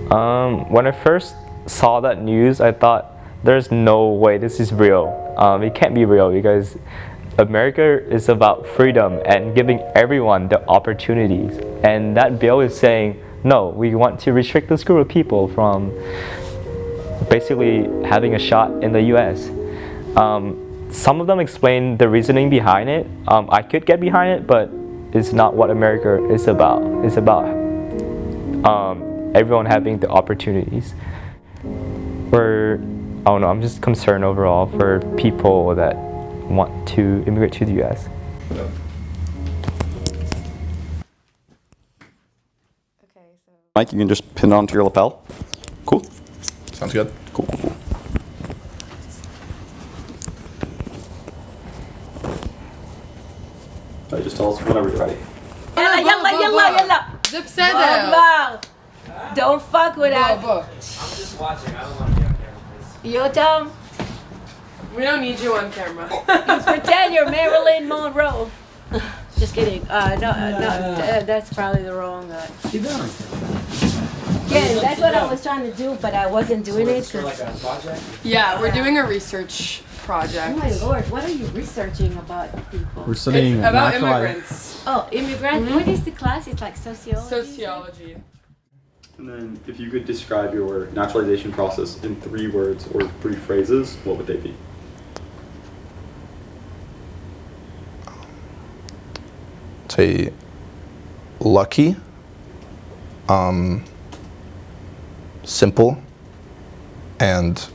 When I first saw that news, I thought there's no way this is real. It can't be real because America is about freedom and giving everyone the opportunities. And that bill is saying, no, we want to restrict this group of people from basically having a shot in the US. Some of them explain the reasoning behind it. I could get behind it, but it's not what America is about. It's about everyone having the opportunities. I don't know, I'm just concerned overall for people that want to immigrate to the US. Okay, so Mike, you can just pin it onto your lapel. Cool. Sounds good. Cool, cool, cool. Alright, just tell us whenever you're ready. ده بصدق. Don't fuck with that. بابا. I'm just watching. I don't want to be on camera, please. Yo, Tom, We don't need you on camera. pretend you're Marilyn Monroe. Just kidding. That's probably the wrong. Yeah, that's what I was trying to do, but I wasn't doing it. For like a project? Yeah, we're doing a research project. Oh my lord, what are you researching about people? We're studying It's about naturalized. immigrants. Oh, immigrant. What is the class? It's like sociology. Sociology. And then if you could describe your naturalization process in 3 words or 3 phrases, what would they be? Say lucky, simple, and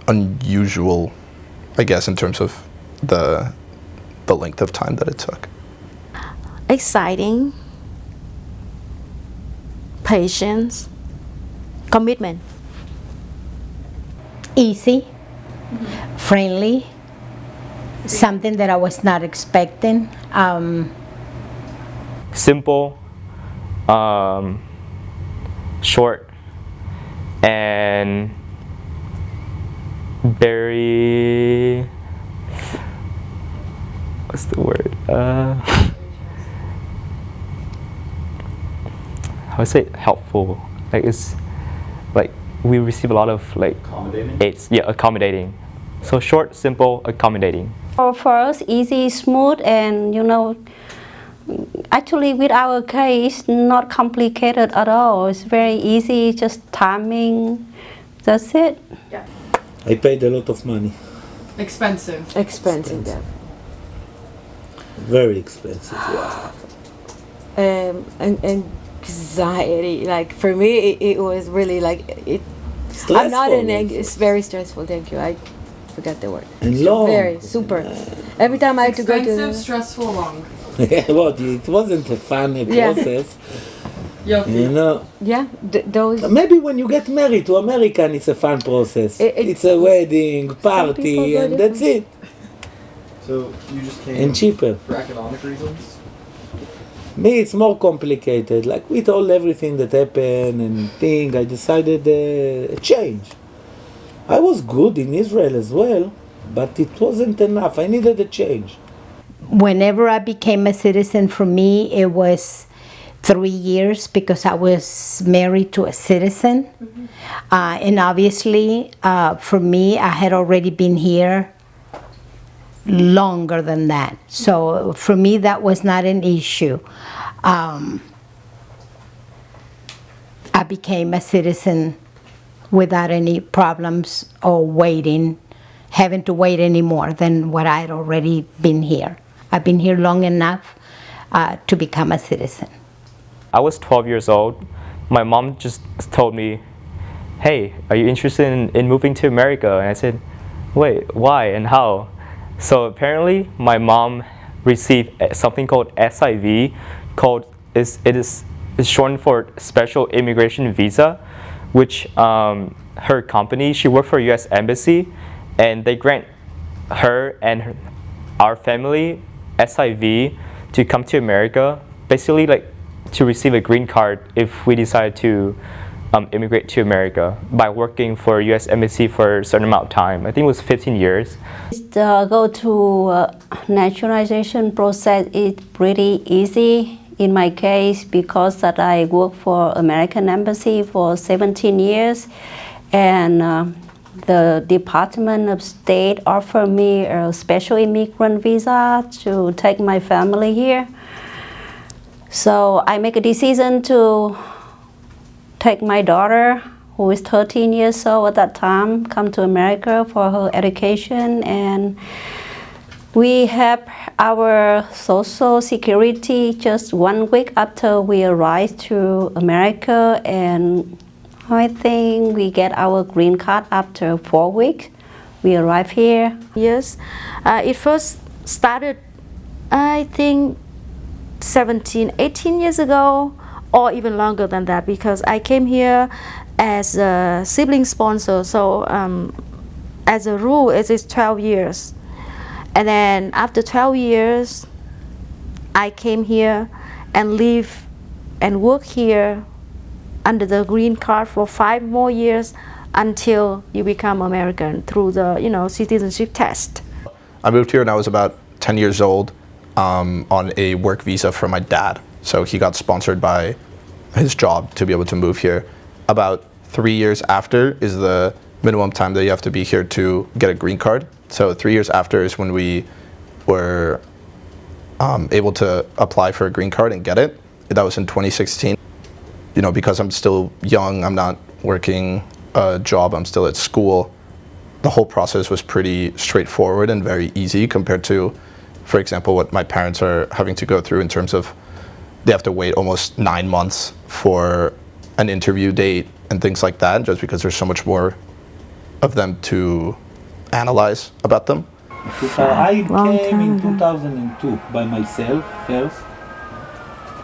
unusual, I guess, in terms of the length of time that it took. Exciting, patience, commitment. Easy, friendly, something that I was not expecting. Simple, short, and very, what's the word? I would say helpful. Like it's like we receive a lot of like Accommodating? aids. Yeah, accommodating. So short, simple, accommodating. For us, easy, smooth, and actually with our case, not complicated at all. It's very easy, just timing. That's it. I paid a lot of money. Expensive. Expensive. Yeah. Very expensive. Wow. And anxiety. Like for me, it was really like it. Stressful. I'm not an. It's very stressful. Thank you. I forgot the word. And long. Very super. Every time I had to go Expensive, to. stressful, long. What? It wasn't a fun Yeah. process. Yucky. You know. Yeah, those. Maybe when you get married to American, it's a fun process. It's a wedding, people party, go and that's it. So you just came And cheaper. for economic reasons? Me, it's more complicated. Like with everything that happened and thing, I decided a change. I was good in Israel as well, but it wasn't enough. I needed a change. Whenever I became a citizen, for me, it was 3 years because I was married to a citizen. And obviously, for me, I had already been here longer than that. So for me, that was not an issue. I became a citizen without any problems or having to wait any more than what I had already been here. I've been here long enough to become a citizen. I was 12 years old. My mom just told me, hey, are you interested in moving to America? And I said, wait, why and how? So apparently my mom received something called SIV, it's short for Special Immigration Visa, which her company, she worked for US Embassy, and they grant her and our family SIV to come to America, basically like to receive a green card if we decide to immigrate to America by working for US Embassy for a certain amount of time. I think it was 15 years. Go to naturalization process is pretty easy. in my case, because that I worked for American Embassy for 17 years, and the Department of State offered me a special immigrant visa to take my family here. So I make a decision to take my daughter, who is 13 years old at that time, come to America for her education, and we have our social security just 1 week after we arrived to America, and I think we get our green card after 4 weeks. We arrived here. Yes, it first started, I think, 17, 18 years ago, or even longer than that, because I came here as a sibling sponsor. So as a rule, it is 12 years. And then after 12 years, I came here and live and work here under the green card for 5 more years until you become American through the, citizenship test. I moved here when I was about 10 years old on a work visa from my dad. So he got sponsored by his job to be able to move here. About 3 years after is the minimum time that you have to be here to get a green card. So 3 years after is when we were able to apply for a green card and get it. That was in 2016. Because I'm still young, I'm not working a job, I'm still at school. The whole process was pretty straightforward and very easy compared to, for example, what my parents are having to go through in terms of they have to wait almost 9 months for an interview date and things like that, just because there's so much more of them to analyze about them. I came in 2002 by myself first,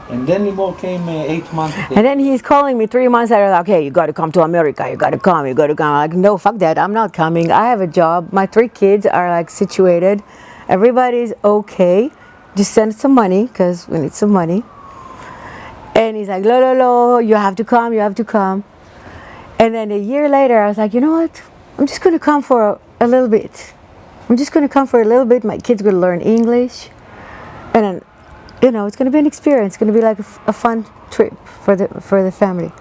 and then Limor came 8 months later. And then he's calling me 3 months later, okay, you got to come to America, you got to come. I'm like, no, fuck that, I'm not coming. I have a job. My 3 kids are like situated. Everybody's okay. Just send some money, because we need some money. And he's like, lo, you have to come, you have to come. And then a year later, I was like, you know what? I'm just going to come for a little bit. I'm just going to come for a little bit. My kids will learn English. And then, it's going to be an experience. It's going to be like a fun trip for the family.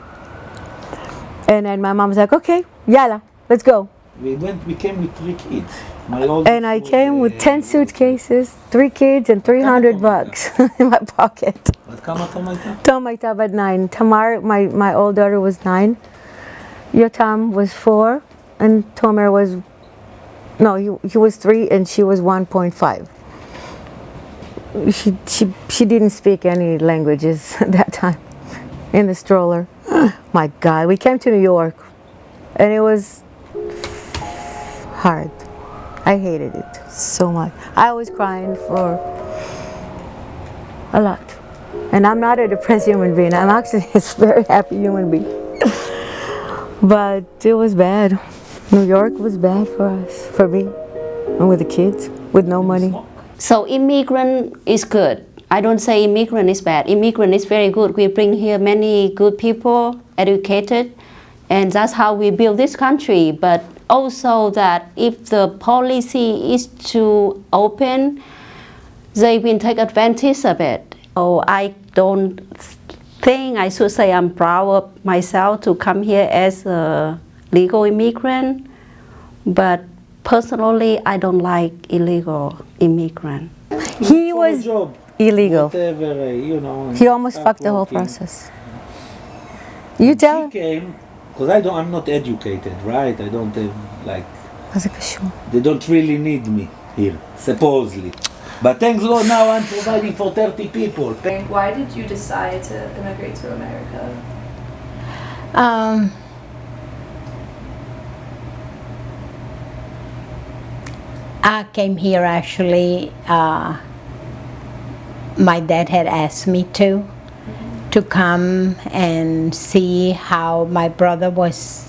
And then my mom was like, okay, yalla, let's go. We came with 3 kids. And I came with 10 suitcases, 3 kids, and $300 in my pocket. Tom Maitab at 9. Tamar, my old daughter, was 9. Yotam was 4, and Tomer was, he was 3, and she was 1.5. She didn't speak any languages at that time in the stroller. My God, we came to New York, and it was hard. I hated it so much. I was crying for a lot. And I'm not a depressed human being. I'm actually a very happy human being. But it was bad. New York was bad for us, for me, and with the kids, with no money. So immigrant is good. I don't say immigrant is bad. Immigrant is very good. We bring here many good people, educated, and that's how we build this country. But also that if the policy is too open, they will take advantage of it. So I don't think I should say I'm proud of myself to come here as a legal immigrant, but personally I don't like illegal immigrant. He was illegal. Whatever, He almost fucked the whole process. You tell him. She came, because I'm not educated, right? I don't have, they don't really need me here, supposedly. But thanks God now I'm providing for 30 people. Why did you decide to immigrate to America? I came here actually, my dad had asked me to come and see how my brother was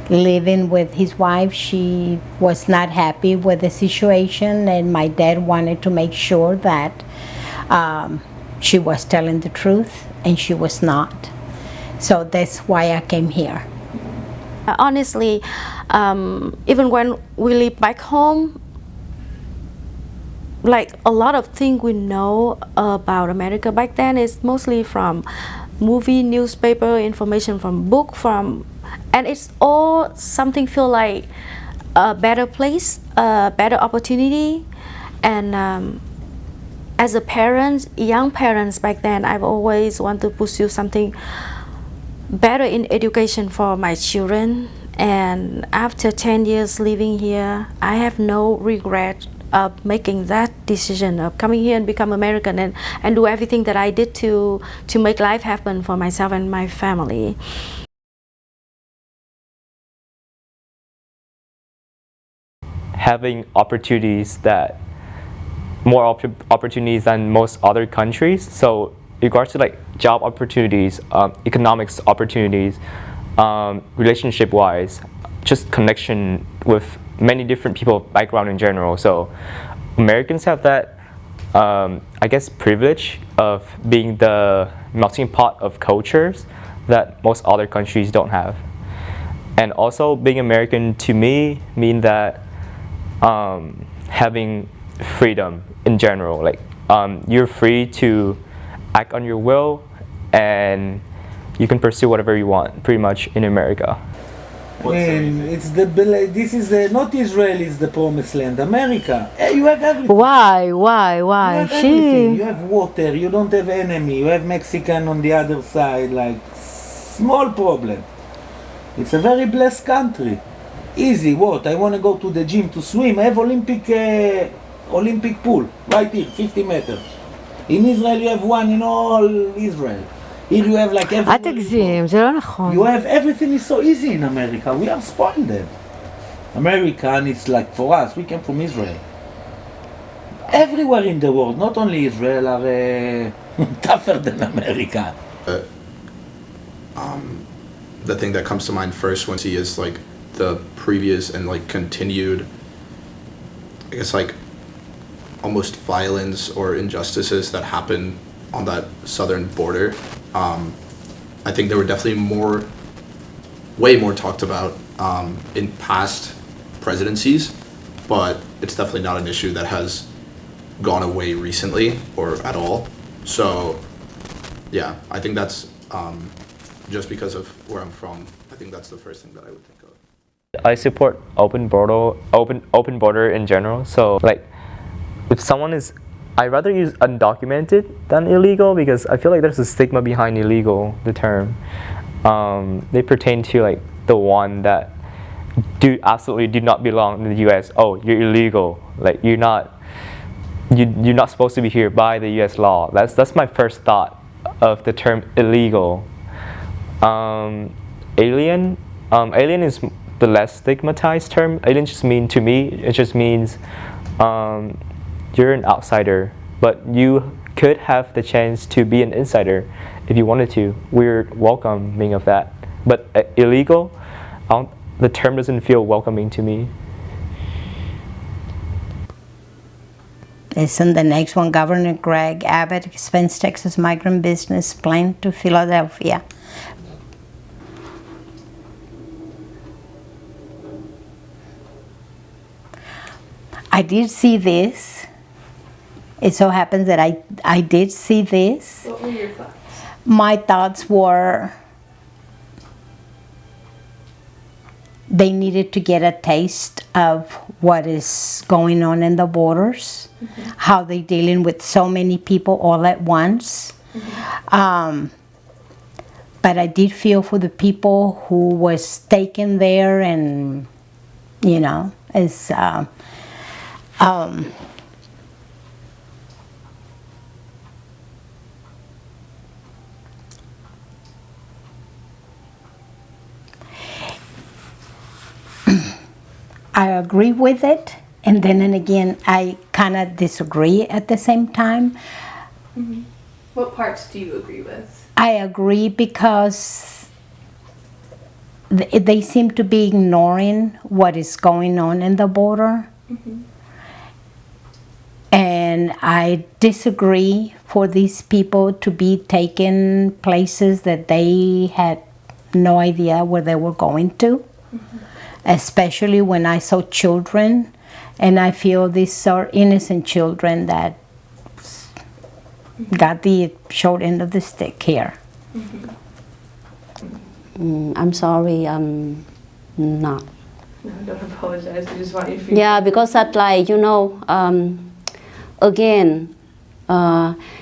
living with his wife. She was not happy with the situation, and my dad wanted to make sure that she was telling the truth, and she was not. So that's why I came here. Honestly, even when we live back home, like a lot of things we know about America back then is mostly from movie, newspaper, information from book, and it's all something feel like a better place, a better opportunity. And as a parent, young parents back then, I've always wanted to pursue something better in education for my children. And after 10 years living here, I have no regret of making that decision of coming here and become American, and do everything that I did to make life happen for myself and my family. Having opportunities that more opportunities than most other countries. So in regards to like job opportunities, economics opportunities, relationship wise, just connection with many different people background in general. So Americans have that I guess privilege of being the melting pot of cultures that most other countries don't have. And also being American to me mean that having freedom in general, like you're free to act on your will and you can pursue whatever you want pretty much in America. And it's this is not Israel is the promised land. America, you have everything. Why? You have She. everything. You have water. You don't have enemy. You have Mexican on the other side. Like small problem. It's a very blessed country. Easy. What? I want to go to the gym to swim. I have Olympic pool right here, 50 meters. In Israel you have one in all Israel. Here you have like אל תגזים, זה לא נכון. You have everything is so easy in America. We are spoiled. American is like for us. We came from Israel. Everywhere in the world, not only Israel, are tougher than America. The thing that comes to mind first when see is like the previous and like continued, I guess like almost violence or injustices that happen on that southern border. I think they were definitely way more talked about in past presidencies, but it's definitely not an issue that has gone away recently or at all. So yeah, I think that's just because of where I'm from, I think that's the first thing that I would think of. I support open border in general. So like if someone is, I'd rather use undocumented than illegal because I feel like there's a stigma behind illegal, the term. They pertain to like the one that absolutely do not belong in the US. Oh, you're illegal. Like you're not supposed to be here by the US law. That's my first thought of the term illegal. Alien is the less stigmatized term. Alien just mean to me, it just means you're an outsider, but you could have the chance to be an insider if you wanted to. We're welcoming of that. But illegal, the term doesn't feel welcoming to me. Listen, the next one, Governor Greg Abbott expands Texas migrant business plan to Philadelphia. I did see this. It so happens that I did see this. What were your thoughts? My thoughts were they needed to get a taste of what is going on in the borders, how they're dealing with so many people all at once. But I did feel for the people who was taken there and, you know, as I agree with it, and then and again I kind of disagree at the same time. What parts do you agree with? I agree because they seem to be ignoring what is going on in the border. And I disagree for these people to be taken places that they had no idea where they were going to. Especially when I saw children And I feel these are innocent children that got the short end of the stick here. I'm sorry, I'm not. No, don't apologize. We just want you to feel. Yeah, because that, like, you know, again,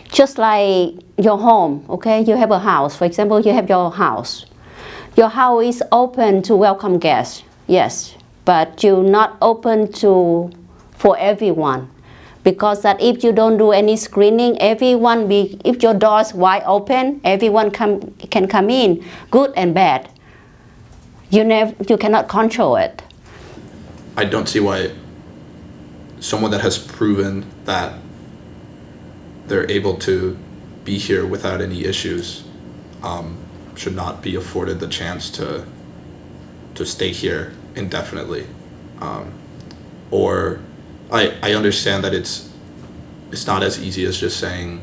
just like your home, okay? You have a house. For example, you have your house. Your house is open to welcome guests, yes, but you're not open for everyone. Because that if you don't do any screening, if your door's wide open, everyone can come in, good and bad. You cannot control it. I don't see why someone that has proven that they're able to be here without any issues should not be afforded the chance to stay here indefinitely. Or I understand that it's not as easy as just saying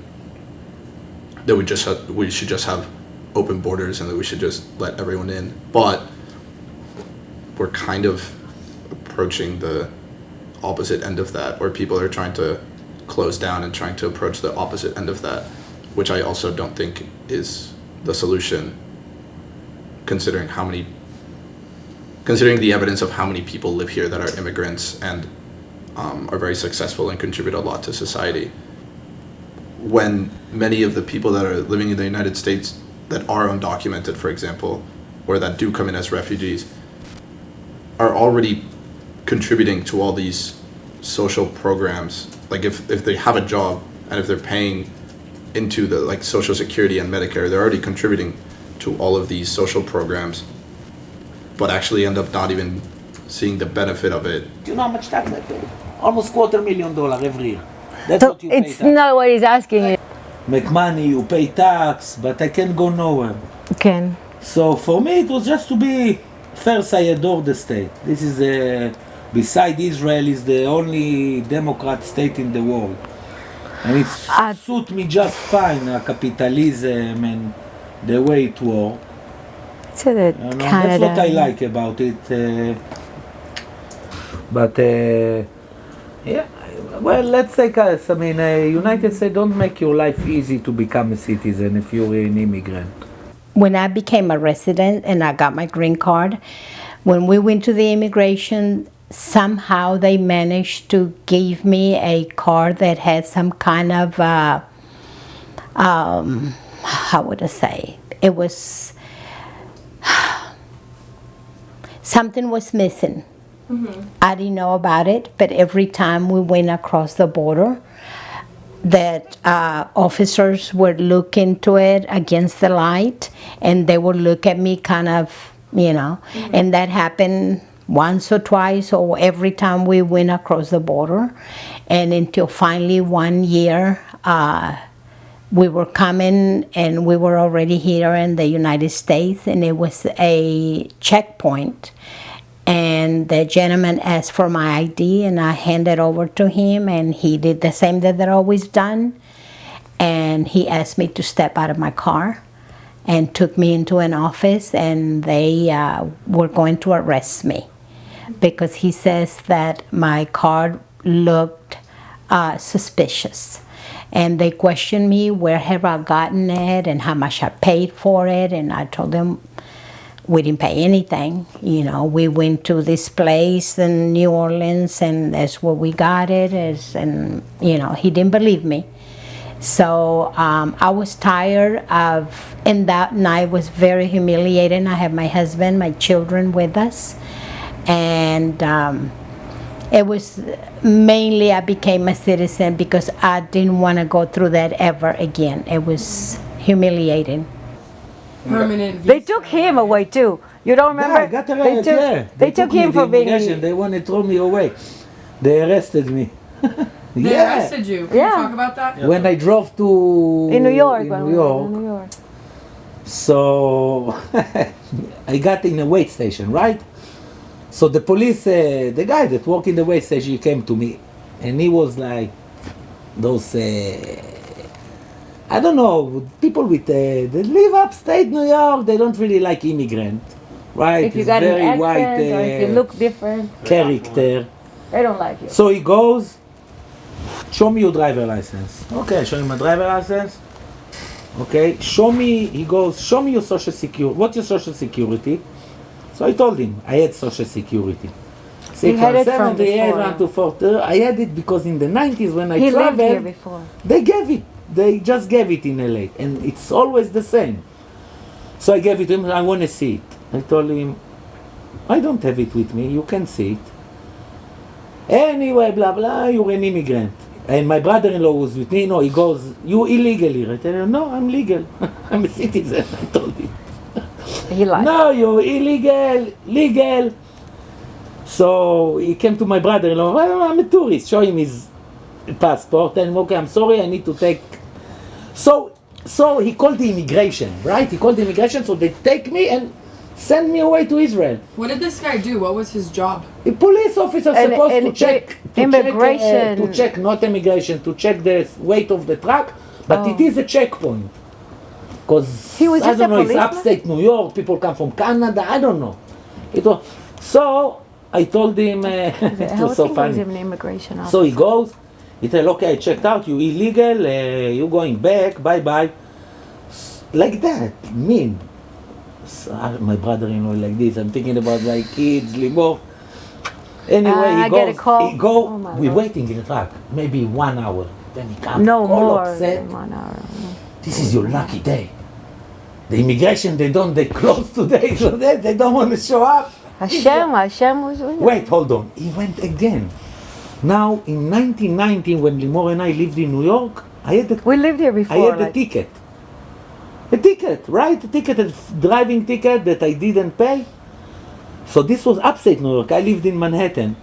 that we should just have open borders and that we should just let everyone in. But we're kind of approaching the opposite end of that, where people are trying to close down and trying to approach the opposite end of that, which I also don't think is the solution, considering the evidence of how many people live here that are immigrants and are very successful and contribute a lot to society. When many of the people that are living in the United States that are undocumented, for example, or that do come in as refugees, are already contributing to all these social programs. Like if they have a job and if they're paying into the like Social Security and Medicare, they're already contributing to all of these social programs, but actually end up not even seeing the benefit of it. Do you know how much tax I pay? Almost $250,000 every year. That's So what you pay it's tax. not what he's asking. Make money, you pay tax, but I can't go nowhere. Ken. So for me, it was just to be first. I adore the state. This is beside Israel, is the only Democrat state in the world, and it suit me just fine. Capitalism and the way it works. So that That's what I like about it. Yeah, well, let's take us. I mean, United States don't make your life easy to become a citizen if you're an immigrant. When I became a resident and I got my green card, when we went to the immigration, somehow they managed to give me a card that had some kind of, how would I say? It was, something was missing. I didn't know about it, but every time we went across the border, that officers would look into it against the light, and they would look at me kind of, and that happened once or twice, or every time we went across the border. And until finally one year, we were coming and we were already here in the United States, and it was a checkpoint. And the gentleman asked for my ID, and I handed over to him, and he did the same that they're always done. And he asked me to step out of my car and took me into an office, and they were going to arrest me because he says that my card looked suspicious. And they questioned me, where have I gotten it and how much I paid for it, and I told them, we didn't pay anything. We went to this place in New Orleans, and that's where we got it. And he didn't believe me. So I was tired of, and that night was very humiliating. I had my husband, my children with us, and it was mainly I became a citizen because I didn't want to go through that ever again. It was humiliating. Permanent visa. They took him away too. You don't remember? Yeah, I got arrested. They took him for being. They want to throw me away. They arrested me. They arrested you. Can you talk about that? When I drove to In New York. in New York. So I got in a wait station, right? So the police, the guy that worked in the wait station, he came to me, and he was like, those, I don't know, people with they live upstate New York, they don't really like immigrant, right? If you It's got very an accent white or if you look different. character. They don't like you. So he goes, show me your driver license. Okay, show him my driver license. Okay, he goes, show me your social security. What's your social security? So I told him, I had social security. He had it from 78, before. 1 to 4. I had it because in the 90s when I He lived traveled, here before. they gave it. They just gave it in LA. And it's always the same. So I gave it to him, I want to see it. I told him, I don't have it with me, you can see it. Anyway, blah, blah, you're an immigrant. And my brother-in-law was with me. No, he goes, you illegal here. I tell him, no, I'm legal. I'm a citizen, I told him. He lied. No, you're illegal, legal. So he came to my brother-in-law, well, I'm a tourist. Show him his passport. Tell him, okay, I'm sorry, I need to take... So he called the immigration, right? He called the immigration, so they take me and send me away to Israel. What did this guy do? What was his job? A police officer supposed to check immigration. to check, not immigration, to check the weight of the truck, but it is a checkpoint. Because He was I just don't a know, it's policeman? upstate New York, people come from Canada, I don't know. It was, so I told him, it I was so think it was funny. even an immigration officer. So he goes, he tells, okay, I checked out, you illegal, you're going back, bye-bye. Like that, mean. So, my brother-in-law like this, I'm thinking about my kids, Limor. Anyway, I he get goes, a call. we're waiting in the truck, maybe 1 hour. Then he comes, No all more upset. than 1 hour. This is your lucky day. The immigration, they close today, so they don't want to show up. Hashem was with you. Wait, hold on. He went again. Now, in 1990, when Limor and I lived in New York, We lived here I before. had a ticket. A ticket, right? A ticket, a driving ticket that I didn't pay. So this was upstate New York. I lived in Manhattan.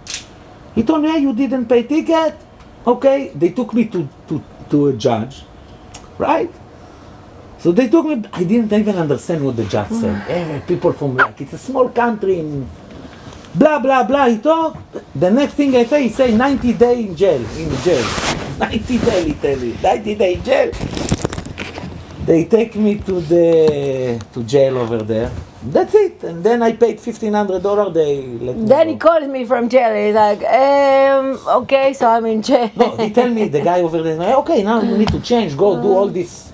He told me, hey, you didn't pay ticket? Okay, they took me to a judge, right? So they took me, I didn't even understand what the judge said. People from, like, it's a small country, and blah, blah, blah. He talked. The next thing I say, he say 90 days in jail. 90 days, he tell me. 90 days in jail. They take me to jail over there. That's it. And then I paid $1,500. They let me Then go. he calls me from jail. He's like, okay, so I'm in jail. No, he tell me, the guy over there, okay, now you need to change, go do all this,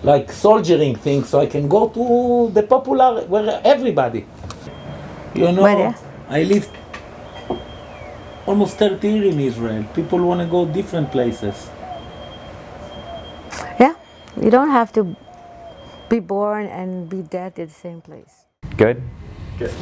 like, soldiering thing, so I can go to the popular, where everybody. You know, But, yeah. I lived almost 30 years in Israel. People want to go different places. Yeah, you don't have to be born and be dead at the same place. Good? Good.